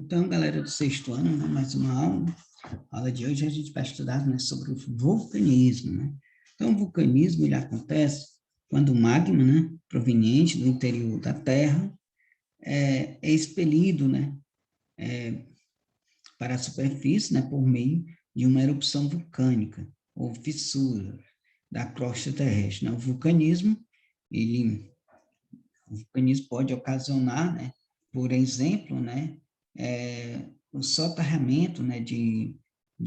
Então, galera do sexto ano, né, mais uma aula. A aula de hoje a gente vai estudar, né, sobre o vulcanismo, né? Então, o vulcanismo ele acontece quando o magma, né, proveniente do interior da Terra é expelido, né, para a superfície, né, por meio de uma erupção vulcânica ou fissura da crosta terrestre, né? O vulcanismo pode ocasionar, né, por exemplo, né, o soterramento, né, de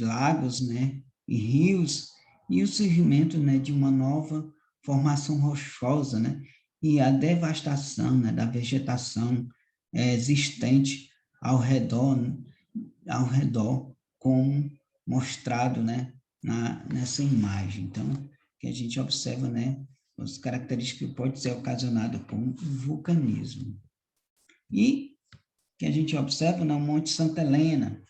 lagos, né, e rios, e o surgimento, né, de uma nova formação rochosa, né, e a devastação, né, da vegetação existente ao redor, né, como mostrado, né, nessa imagem. Então, que a gente observa, né, as características que pode ser ocasionado por vulcanismo. E que a gente observa no Monte Santa Helena.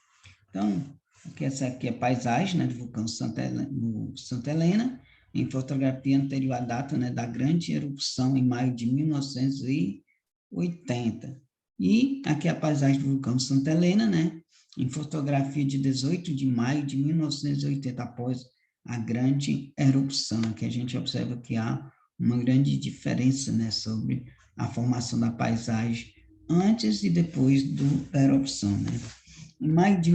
Então, essa aqui é a paisagem, né, do vulcão Santa Helena, em fotografia anterior à data, né, da grande erupção em maio de 1980. E aqui é a paisagem do vulcão Santa Helena, né, em fotografia de 18 de maio de 1980, após a grande erupção, que a gente observa que há uma grande diferença, né, sobre a formação da paisagem antes e depois da erupção, né. Em maio de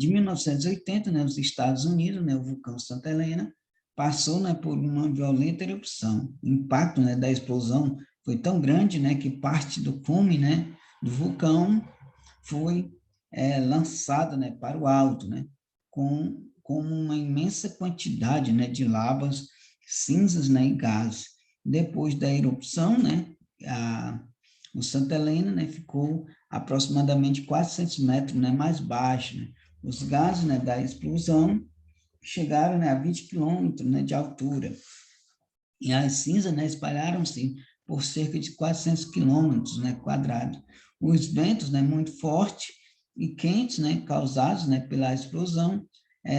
1980, né, nos Estados Unidos, né, o vulcão Santa Helena passou, né, por uma violenta erupção. O impacto, né, da explosão foi tão grande, né, que parte do cume, né, do vulcão foi lançada, né, para o alto, né, com uma imensa quantidade, né, de lavas, cinzas, né, e gases. Depois da erupção, né, o Santa Helena, né, ficou aproximadamente 400 metros, né, mais baixo, né. Os gases, né, da explosão chegaram, né, a 20 quilômetros, né, de altura. E as cinzas, né, espalharam-se por cerca de 400 quilômetros, né, quadrados. Os ventos, né, muito fortes e quentes, né, causados, né, pela explosão,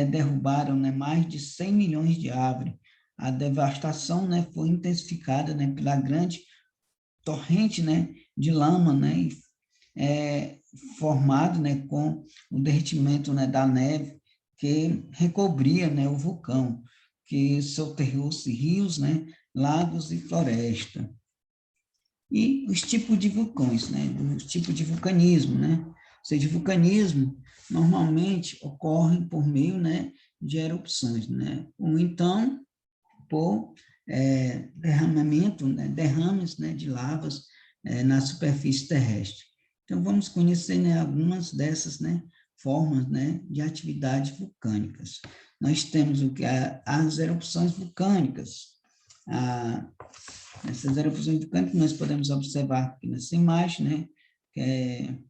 derrubaram, né, mais de 100 milhões de árvores. A devastação, né, foi intensificada, né, pela grande torrente, né, de lama, né, formado, né, com o derretimento, né, da neve que recobria, né, o vulcão, que soterrou-se rios, né, lagos e floresta. E os tipos de vulcões, né, os tipos de vulcanismo, né, ou seja, o vulcanismo normalmente ocorre por meio, né, de erupções, né, ou então por derramamento, né, derrames, né, de lavas na superfície terrestre. Então, vamos conhecer, né, algumas dessas, né, formas, né, de atividades vulcânicas. Nós temos o que as erupções vulcânicas. Essas erupções vulcânicas nós podemos observar aqui nessa imagem, né, que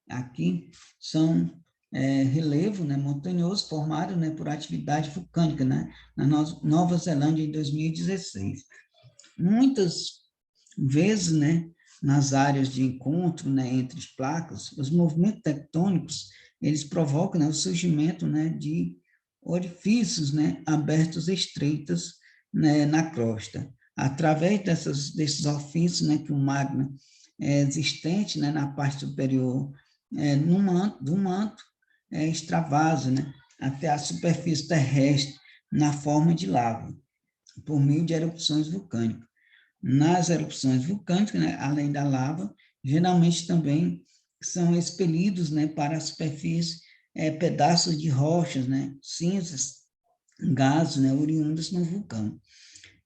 aqui são relevo, né, montanhoso formado, né, por atividade vulcânica, né, na Nova Zelândia em 2016. Muitas vezes, né, nas áreas de encontro, né, entre as placas, os movimentos tectônicos, eles provocam, né, o surgimento, né, de orifícios, né, abertos e estreitos, né, na crosta. Através desses orifícios, né, que o magma é existente, né, na parte superior do manto, extravasa, né, até a superfície terrestre na forma de lava, por meio de erupções vulcânicas. Nas erupções vulcânicas, né, além da lava, geralmente também são expelidos, né, para a superfície pedaços de rochas, né, cinzas, gases, né, oriundos no vulcão.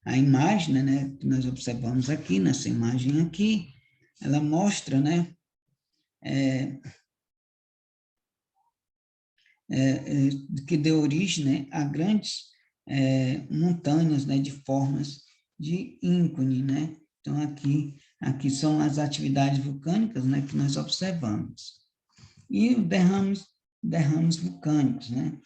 A imagem, né, que nós observamos aqui, nessa imagem aqui, ela mostra, né, que deu origem, né, a grandes montanhas, né, de formas de íncone, né? Então, aqui são as atividades vulcânicas, né, que nós observamos. E derrames vulcânicos, né?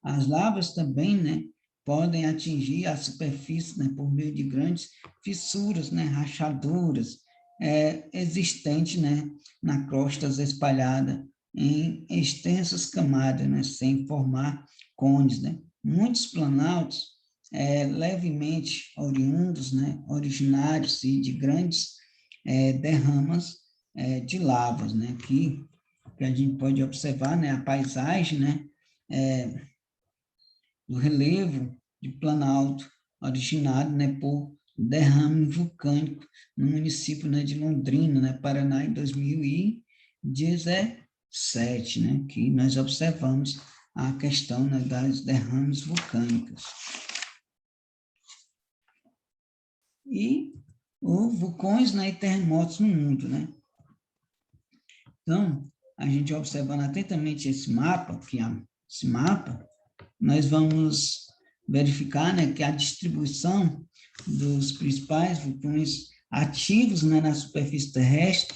As lavas também, né, podem atingir a superfície, né, por meio de grandes fissuras, né, rachaduras existentes, né, na crosta espalhada em extensas camadas, né, sem formar cones, né. Muitos planaltos levemente oriundos, né, originários de grandes derramas de lavas, né, que a gente pode observar, né, a paisagem, né, do relevo de Planalto, originado, né, por derrame vulcânico no município, né, de Londrina, né, Paraná, em 2017, né, que nós observamos a questão, né, das derrames vulcânicas. E os vulcões, né, e terremotos no mundo, né. Então, a gente observando atentamente esse mapa, nós vamos verificar, né, que a distribuição dos principais vulcões ativos, né, na superfície terrestre,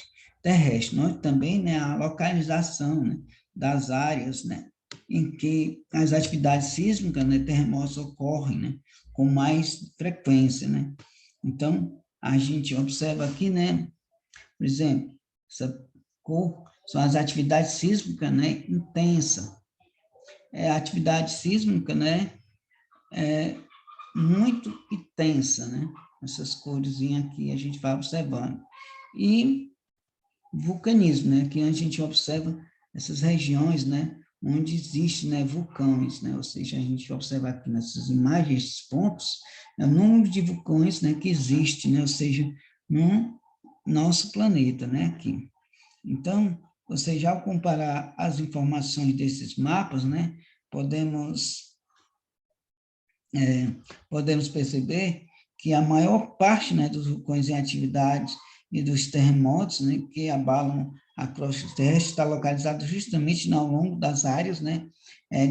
nós também, né, a localização, né, das áreas, né, em que as atividades sísmicas, né, terremotos ocorrem, né, com mais frequência, né. Então, a gente observa aqui, né, por exemplo, essa cor são as atividades sísmicas, né, intensa. A atividade sísmica, né, muito intensa, né? Essas corzinhas aqui a gente vai observando. E vulcanismo, né? Que a gente observa essas regiões, né? Onde existe, né? Vulcões, né? Ou seja, a gente observa aqui nessas imagens, esses pontos, é o número de vulcões, né? Que existe, né? Ou seja, no nosso planeta, né? Aqui. Então, ou seja, ao comparar as informações desses mapas, né? Podemos perceber que a maior parte, né, dos vulcões em atividade e dos terremotos, né, que abalam a crosta terrestre está localizado justamente ao longo das áreas, né,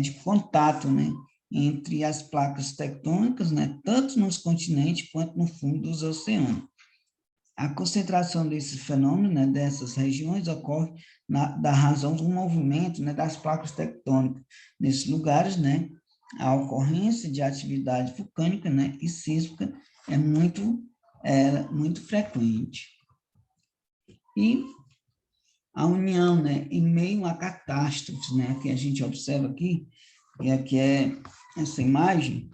de contato, né, entre as placas tectônicas, né, tanto nos continentes quanto no fundo dos oceanos. A concentração desses fenômenos, né, dessas regiões, ocorre da razão do movimento, né, das placas tectônicas nesses lugares, né. A ocorrência de atividade vulcânica, né, e sísmica é muito frequente. E a união, né, em meio a catástrofes, né, que a gente observa aqui, e aqui é essa imagem,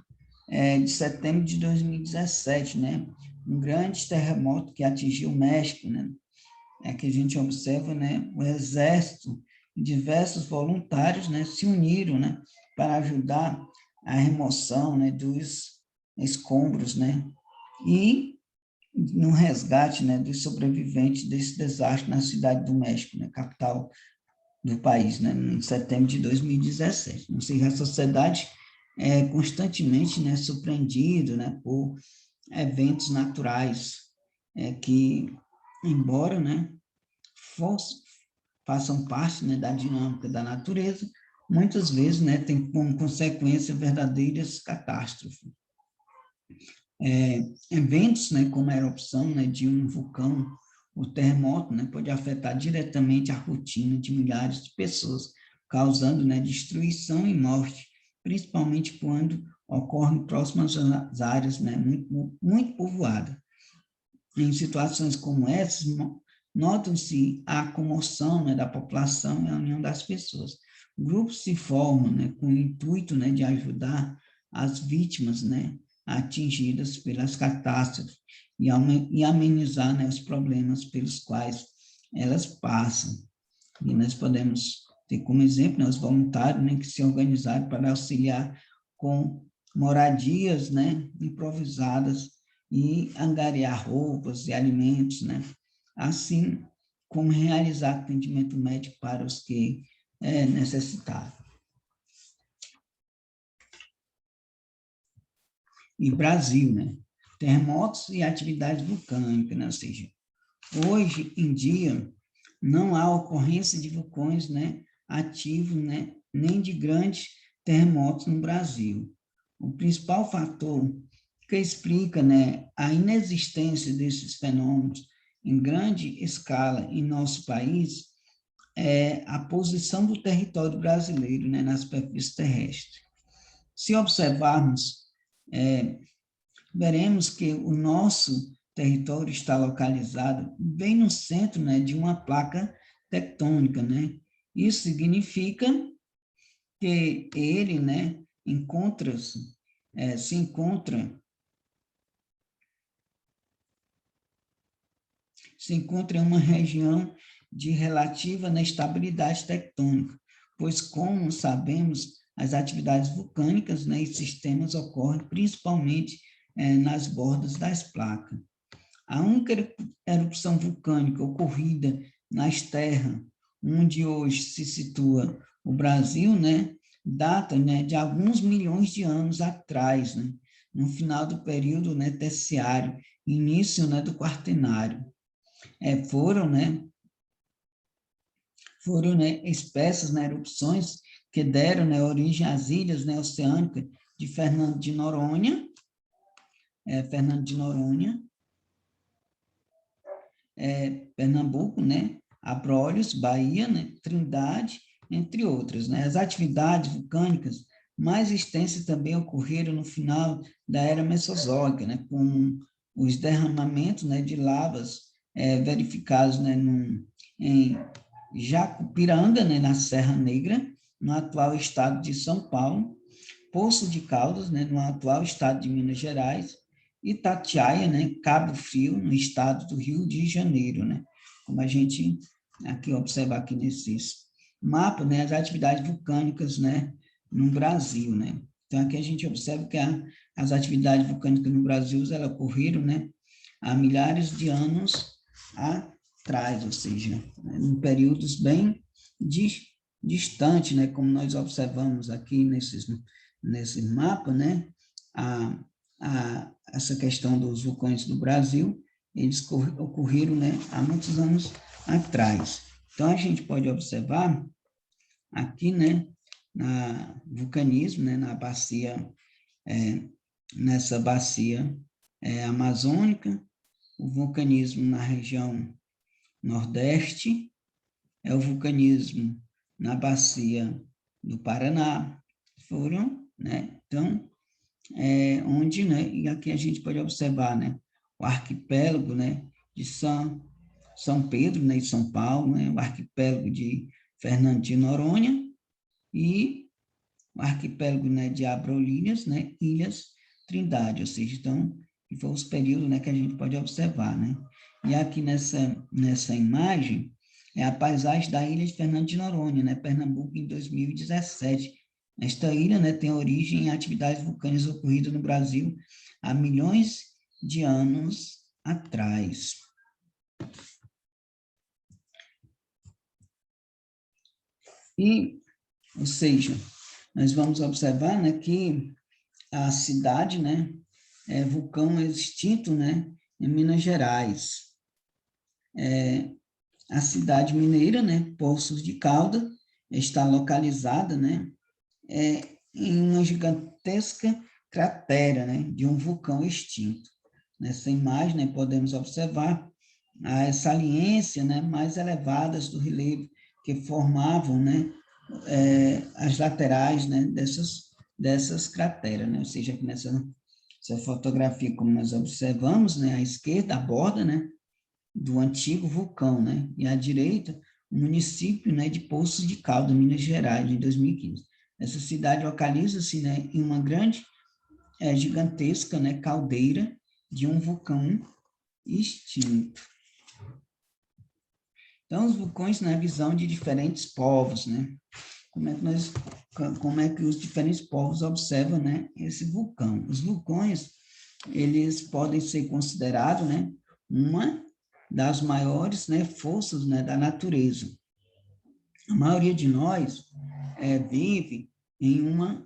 de setembro de 2017, né, um grande terremoto que atingiu o México, né, que a gente observa, né, o exército e diversos voluntários, né, se uniram, né, para ajudar a remoção, né, dos escombros, né, e no resgate, né, dos sobreviventes desse desastre na cidade do México, né, capital do país, né, em setembro de 2017. Ou seja, a sociedade é constantemente, né, surpreendida, né, por eventos naturais que, embora, né, façam parte, né, da dinâmica da natureza, muitas vezes, né, tem como consequência verdadeiras catástrofes. Eventos, né, como a erupção, né, de um vulcão, o terremoto, né, pode afetar diretamente a rotina de milhares de pessoas, causando, né, destruição e morte, principalmente quando ocorrem próximas às áreas, né, muito povoadas. Em situações como essas, notam-se a comoção, né, da população e a união das pessoas. Grupos se formam, né, com o intuito, né, de ajudar as vítimas, né, atingidas pelas catástrofes e amenizar, né, os problemas pelos quais elas passam. E nós podemos ter como exemplo, né, os voluntários, né, que se organizaram para auxiliar com moradias, né, improvisadas e angariar roupas e alimentos, né, assim como realizar atendimento médico para os que necessitaram. E Brasil, né, terremotos e atividade vulcânica, né, ou seja, hoje em dia não há ocorrência de vulcões, né, ativos, né, nem de grandes terremotos no Brasil. O principal fator que explica, né, a inexistência desses fenômenos em grande escala em nosso país é a posição do território brasileiro, né, na superfície terrestre. Se observarmos, veremos que o nosso território está localizado bem no centro, né, de uma placa tectônica, né? Isso significa que ele, né, se encontra em uma região de relativa estabilidade tectônica, pois, como sabemos, as atividades vulcânicas, né, e sistemas ocorrem principalmente nas bordas das placas. A única erupção vulcânica ocorrida nas terras onde hoje se situa o Brasil, né, data, né, de alguns milhões de anos atrás, né, no final do período, né, terciário, início, né, do quaternário. Foram espécies, né, erupções que deram, né, origem às ilhas, né, oceânicas de Fernando de Noronha, Pernambuco, né, Abrolhos, Bahia, né, Trindade, entre outras, né. As atividades vulcânicas mais extensas também ocorreram no final da era Mesozoica, né, com os derramamentos, né, de lavas verificados, né, em Jacupiranga, né, na Serra Negra, no atual estado de São Paulo, Poço de Caldas, né, no atual estado de Minas Gerais, Itatiaia, né, Cabo Frio, no estado do Rio de Janeiro, né, como a gente aqui observa aqui nesses mapas, né, as atividades vulcânicas, né, no Brasil, né. Então, aqui a gente observa que as atividades vulcânicas no Brasil, elas ocorreram, né, há milhares de anos atrás, ou seja, né, em períodos bem distantes, né, como nós observamos aqui nesse mapa, né, essa questão dos vulcões do Brasil, eles ocorreram, né, há muitos anos atrás. Então, a gente pode observar aqui, né, na vulcanismo, né, na bacia, nessa bacia amazônica, o vulcanismo na região nordeste, o vulcanismo na bacia do Paraná, foram, né, então, onde, né, e aqui a gente pode observar, né, o arquipélago, né, de São Pedro, né, de São Paulo, né, o arquipélago de Fernando de Noronha e o arquipélago, né, de Abrolhos, né, Ilhas Trindade, ou seja, então, que foram os períodos, né, que a gente pode observar, né. E aqui nessa imagem é a paisagem da ilha de Fernando de Noronha, né, Pernambuco, em 2017. Esta ilha, né, tem origem em atividades vulcânicas ocorridas no Brasil há milhões de anos atrás. E, ou seja, nós vamos observar, né, que a cidade, né, é vulcão extinto, né, em Minas Gerais. A cidade mineira, né, Poços de Caldas, está localizada, né, em uma gigantesca cratera, né, de um vulcão extinto. Nessa imagem, né, podemos observar as saliências, né, mais elevadas do relevo que formavam, né, as laterais, né, dessas crateras, né, ou seja, aqui nessa fotografia, como nós observamos, né, à esquerda, a borda, né, do antigo vulcão, né, e à direita, o município, né, de Poços de Caldas, Minas Gerais, em 2015. Essa cidade localiza-se, né, em uma grande, gigantesca, né, caldeira de um vulcão extinto. Então, os vulcões na visão de diferentes povos, né? Como é que os diferentes povos observam, né, esse vulcão? Os vulcões, eles podem ser considerados, né, uma das maiores, né, forças, né, da natureza. A maioria de nós vive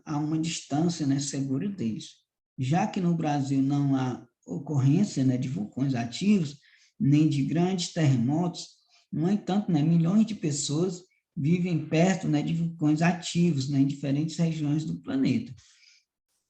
a uma distância, né, segura deles. Já que no Brasil não há ocorrência, né, de vulcões ativos, nem de grandes terremotos, no entanto, né, milhões de pessoas vivem perto, né, de vulcões ativos, né, em diferentes regiões do planeta.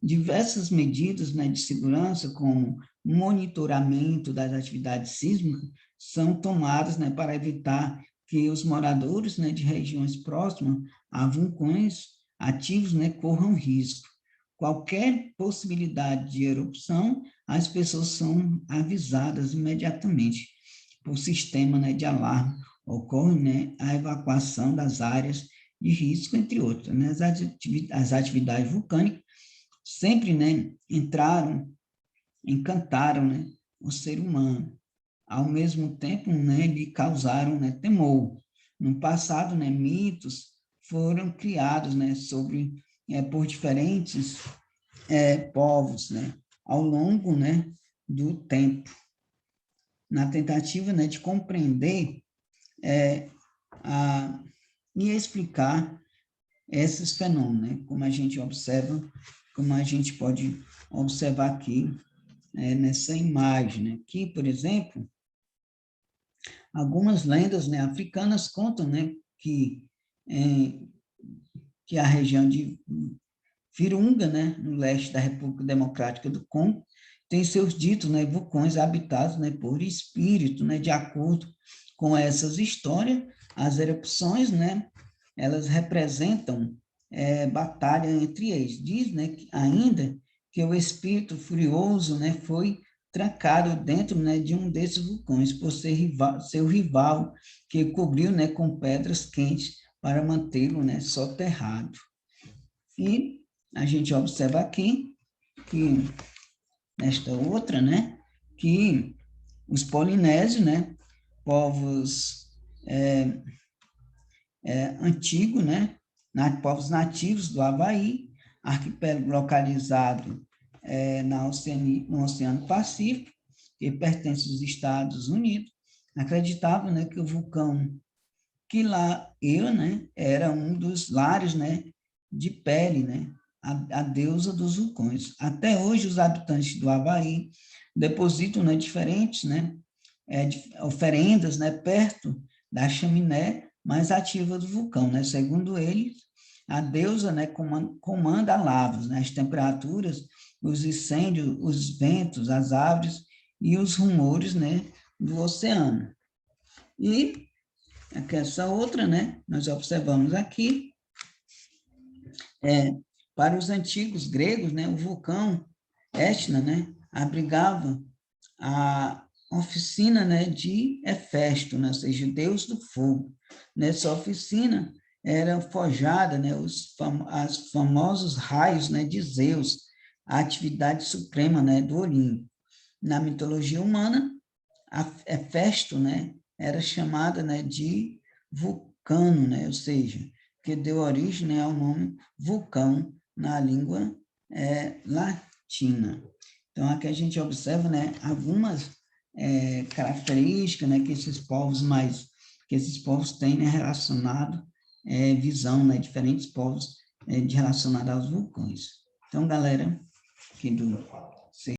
Diversas medidas, né, de segurança, como monitoramento das atividades sísmicas, são tomadas, né, para evitar que os moradores, né, de regiões próximas a vulcões ativos, né, corram risco. Qualquer possibilidade de erupção, as pessoas são avisadas imediatamente por sistema, né, de alarme. Ocorre, né, a evacuação das áreas de risco, entre outras. Né? As atividades vulcânicas sempre, né, encantaram, né, o ser humano. ao mesmo tempo, né, lhe causaram, né, temor. No passado, né, mitos foram criados, né, por diferentes povos, né, ao longo, né, do tempo, na tentativa, né, de compreender e explicar esses fenômenos, né, como a gente observa, como a gente pode observar aqui nessa imagem, né? Aqui, por exemplo, algumas lendas, né, africanas contam, né, que a região de Virunga, né, no leste da República Democrática do Congo, tem seus ditos, né, vulcões habitados, né, por espírito, né, de acordo com essas histórias, as erupções, né, elas representam batalha entre eles. Diz, né, ainda que o espírito furioso, né, foi trancado dentro, né, de um desses vulcões por seu rival, que cobriu, né, com pedras quentes para mantê-lo, né, soterrado. E a gente observa aqui que nesta outra, né, que os polinésios, né, povos antigos, né, povos nativos do Havaí, arquipélago localizado no Oceano Pacífico, que pertence aos Estados Unidos, acreditavam, né, que o vulcão Kilauea, né, era um dos lares, né, de Pele, né, a deusa dos vulcões. Até hoje, os habitantes do Havaí depositam, né, diferentes, né, oferendas, né, perto da chaminé mais ativa do vulcão, né? Segundo eles, a deusa, né, comanda lavas, né, as temperaturas, os incêndios, os ventos, as árvores e os rumores, né, do oceano. E aqui essa outra, né, nós observamos aqui, para os antigos gregos, né, o vulcão Etna, né, abrigava a oficina, né, de Hefesto, né, ou seja, o deus do fogo. Nessa oficina era forjada, né, os famosos raios, né, de Zeus, a atividade suprema, né, do Olimpo. Na mitologia humana, Hefesto, né, era chamada, né, de Vulcano, né, ou seja, que deu origem, né, ao nome vulcão na língua latina. Então, aqui a gente observa, né, algumas características, né, que esses povos têm, né, relacionado, visão, né, diferentes povos relacionados aos vulcões. Então, galera, aqui